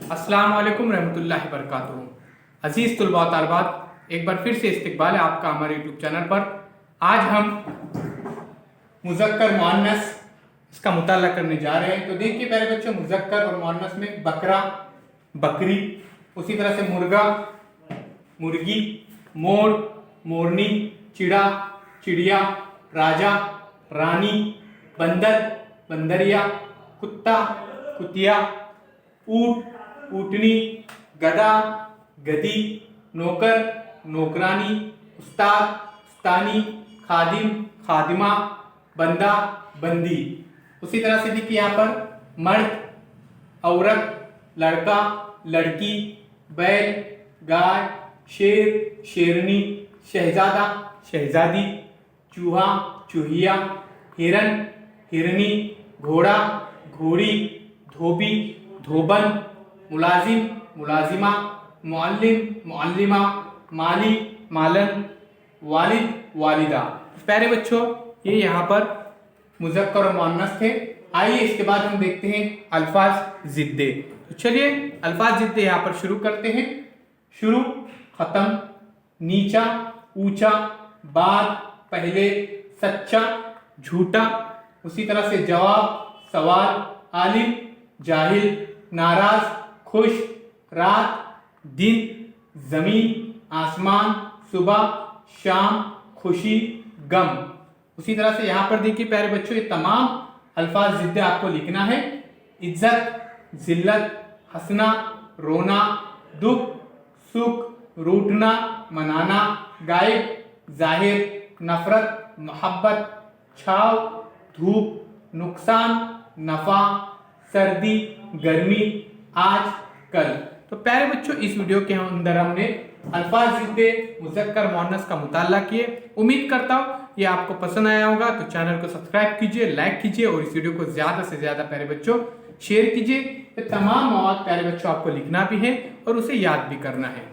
अस्सलाम वालेकुम रहमतुल्लाहि बरकातुहू। अजीज़ तुलबा व तालिबात, एक बार फिर से इस्तकबाल है आपका हमारे यूट्यूब चैनल पर। आज हम मुज़क्कर मुअन्नस इसका मुताला करने जा रहे हैं। तो देखिए प्यारे बच्चों, मुज़क्कर और मुअन्नस में बकरा, बकरी, उसी तरह से मुर्गा, मुर्गी, मोर, मोरनी, चिड़ा, चिड़िया, राजा, रानी, बंदर, बंदरिया, कुत्ता, कुतिया, ऊँट, ऊँटनी, गधा, गधी, नौकर, नौकरानी, उस्ताद, उस्तानी, खादिम, खादिमा, बंदा, बंदी। उसी तरह से देखिए यहाँ पर मर्द, औरत, लड़का, लड़की, बैल, गाय, शेर, शेरनी, शहजादा, शहजादी, चूहा, चूहिया, हिरन, हिरनी, घोड़ा, घोड़ी, धोबी, धोबन, मुलाजिम, मुलाजिमा, मुअल्लिम, मुअल्लिमा, माली, मालन, वालिद, वालिदा। प्यारे बच्चों, ये यहाँ पर मुज़क्कर और मुअन्नस थे। आइए इसके बाद हम देखते हैं अल्फाज जिद्दे। तो चलिए अल्फाज जिद्दे यहाँ पर शुरू करते हैं। शुरू, खत्म, नीचा, ऊंचा, बाद, पहले, सच्चा, झूठा, उसी तरह से जवाब, सवाल, आलिम, जाहिल, नाराज, खुश, रात, दिन, जमीन, आसमान, सुबह, शाम, खुशी, गम। उसी तरह से यहाँ पर देखिए प्यारे बच्चों, ये तमाम अल्फाज जिद्दे आपको लिखना है। इज्जत, जिल्लत, हंसना, रोना, दुख, सुख, रूठना, मनाना, गायब, जाहिर, नफरत, मोहब्बत, छाव, धूप, नुकसान, नफा, सर्दी, गर्मी, आज, कल। तो प्यारे बच्चों, इस वीडियो के अंदर हमने अल्फाज जिद्दे मुज़क्कर मुअन्नस का मुताला किए। उम्मीद करता हूँ ये आपको पसंद आया होगा। तो चैनल को सब्सक्राइब कीजिए, लाइक कीजिए और इस वीडियो को ज़्यादा से ज़्यादा प्यारे बच्चों शेयर कीजिए। ये तमाम मवाद प्यारे बच्चों आपको लिखना भी है और उसे याद भी करना है।